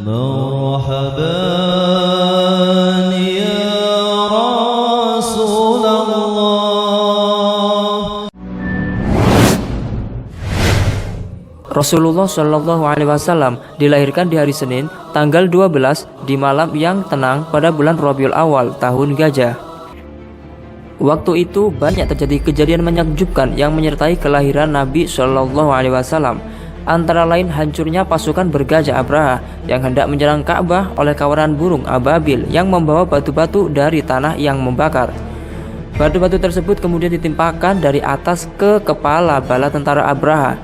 مرحبا يا رسول الله. Rasulullah Shallallahu Alaihi Wasallam dilahirkan di hari Senin, tanggal 12 di malam yang tenang pada bulan Rabiul Awal tahun Gajah. Waktu itu banyak terjadi kejadian menakjubkan yang menyertai kelahiran Nabi Shallallahu Alaihi Wasallam. Antara lain hancurnya pasukan bergajah Abraha yang hendak menyerang Ka'bah oleh kawanan burung ababil yang membawa batu-batu dari tanah yang membakar. Batu-batu tersebut kemudian ditimpakan dari atas ke kepala bala tentara Abraha.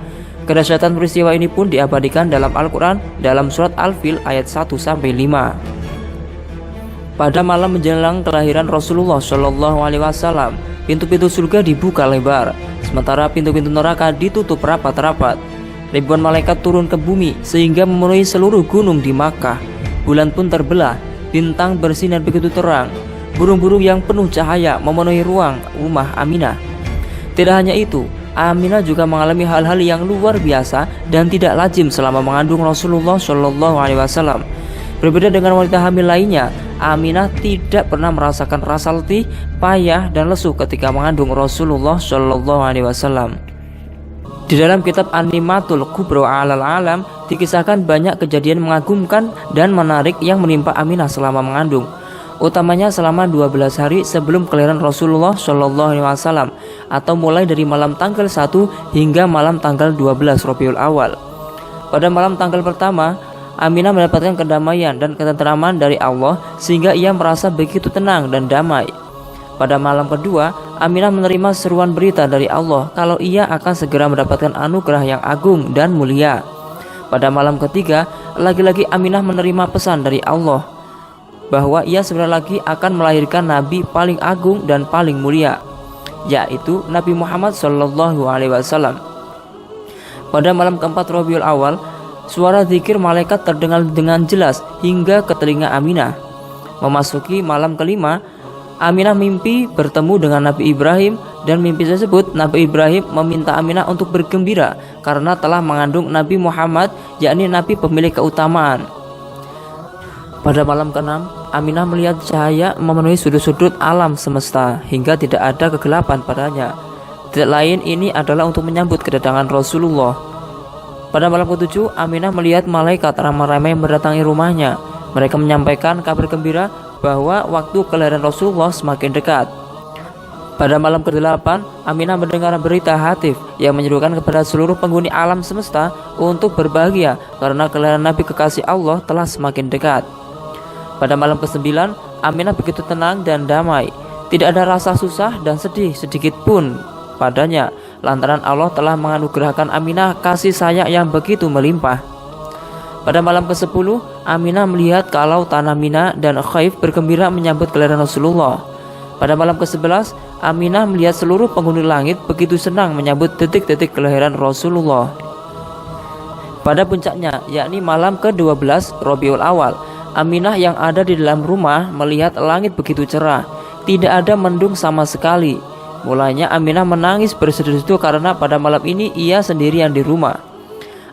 Kedahsyatan peristiwa ini pun diabadikan dalam Al-Quran dalam surat Al-Fil ayat 1-5. Pada malam menjelang kelahiran Rasulullah Shallallahu Alaihi Wasallam, pintu-pintu surga dibuka lebar, sementara pintu-pintu neraka ditutup rapat-rapat. Ribuan malaikat turun ke bumi sehingga memenuhi seluruh gunung di Makkah. Bulan pun terbelah, bintang bersinar begitu terang. Burung-burung yang penuh cahaya memenuhi ruang rumah Aminah. Tidak hanya itu, Aminah juga mengalami hal-hal yang luar biasa dan tidak lazim selama mengandung Rasulullah Shallallahu Alaihi Wasallam. Berbeda dengan wanita hamil lainnya, Aminah tidak pernah merasakan rasa letih, payah, dan lesu ketika mengandung Rasulullah Shallallahu Alaihi Wasallam. Di dalam kitab An-Nimatul Kubra Alal Alam dikisahkan banyak kejadian mengagumkan dan menarik yang menimpa Aminah selama mengandung. Utamanya selama 12 hari sebelum kelahiran Rasulullah Shallallahu Alaihi Wasallam, atau mulai dari malam tanggal 1 hingga malam tanggal 12 Rabiul Awal. Pada malam tanggal pertama, Aminah mendapatkan kedamaian dan ketenteraman dari Allah sehingga ia merasa begitu tenang dan damai. Pada malam kedua, Aminah menerima seruan berita dari Allah kalau ia akan segera mendapatkan anugerah yang agung dan mulia. Pada malam ketiga, lagi-lagi Aminah menerima pesan dari Allah bahwa ia sebentar lagi akan melahirkan Nabi paling agung dan paling mulia, yaitu Nabi Muhammad Shallallahu Alaihi Wasallam. Pada malam keempat Rabiul Awal, suara zikir malaikat terdengar dengan jelas hingga ke telinga Aminah. Memasuki malam kelima, Aminah mimpi bertemu dengan Nabi Ibrahim, dan mimpi tersebut Nabi Ibrahim meminta Aminah untuk bergembira karena telah mengandung Nabi Muhammad, yakni Nabi pemilik keutamaan. Pada malam ke-6, Aminah melihat cahaya memenuhi sudut-sudut alam semesta hingga tidak ada kegelapan padanya. Tidak lain ini adalah untuk menyambut kedatangan Rasulullah. Pada malam ke-7, Aminah melihat malaikat ramai-ramai mendatangi rumahnya. Mereka menyampaikan kabar gembira bahwa waktu kelahiran Rasulullah semakin dekat. Pada malam ke-8, Aminah mendengar berita hatif yang menyerukan kepada seluruh penghuni alam semesta untuk berbahagia karena kelahiran Nabi kekasih Allah telah semakin dekat. Pada malam ke-9, Aminah begitu tenang dan damai. Tidak ada rasa susah dan sedih sedikit pun padanya, lantaran Allah telah menganugerahkan Aminah kasih sayang yang begitu melimpah. Pada malam ke-10, Aminah melihat kalau tanah Mina dan Khaif bergembira menyambut kelahiran Rasulullah. Pada malam ke-11, Aminah melihat seluruh penghuni langit begitu senang menyambut detik-detik kelahiran Rasulullah. Pada puncaknya, yakni malam ke-12 Rabiul Awal, Aminah yang ada di dalam rumah melihat langit begitu cerah, tidak ada mendung sama sekali. Mulanya Aminah menangis bersedu-sedu karena pada malam ini ia sendirian di rumah.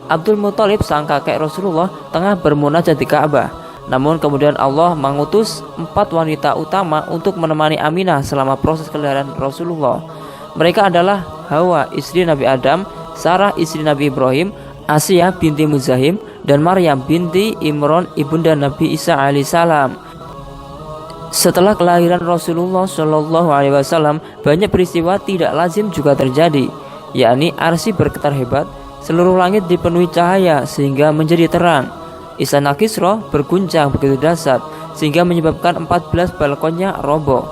Abdul Muthalib sang kakek Rasulullah tengah bermunajat di Ka'bah. Namun kemudian Allah mengutus 4 wanita utama untuk menemani Aminah selama proses kelahiran Rasulullah. Mereka adalah Hawa istri Nabi Adam, Sarah istri Nabi Ibrahim, Asiyah binti Muzahim, dan Maryam binti Imran ibunda Nabi Isa alaihissalam. Setelah kelahiran Rasulullah Shallallahu Alaihi Wasallam, banyak peristiwa tidak lazim juga terjadi, yakni arsy bergetar hebat, seluruh langit dipenuhi cahaya sehingga menjadi terang. Istana Kisra berguncang begitu dahsyat sehingga menyebabkan 14 balkonnya roboh.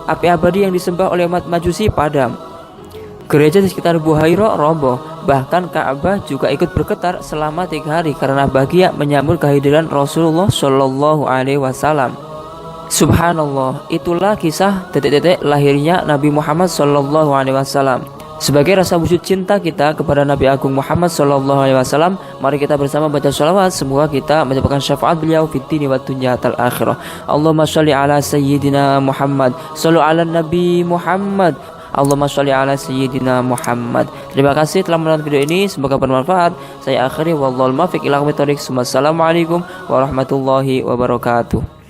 Api abadi yang disembah oleh umat Majusi padam. Gereja di sekitar Buhaira roboh. Bahkan Ka'bah juga ikut bergetar selama 3 hari karena bahagia menyambut kehadiran Rasulullah Shallallahu Alaihi Wasallam. Subhanallah, itulah kisah detik-detik lahirnya Nabi Muhammad Shallallahu Alaihi Wasallam. Sebagai rasa wujud cinta kita kepada Nabi Agung Muhammad Sallallahu Alaihi Wasallam, mari kita bersama baca sholawat. Semoga kita mendapatkan syafaat beliau fid dini wa dunya tal akhirah. Allahumma sholli ala sayyidina Muhammad, sholli ala Nabi Muhammad. Allahumma sholli ala sayyidina Muhammad. Terima kasih telah menonton video ini, semoga bermanfaat. Saya akhiri wallahul muwaffiq ila aqwamit thoriq. Wassalamualaikum warahmatullahi wabarakatuh.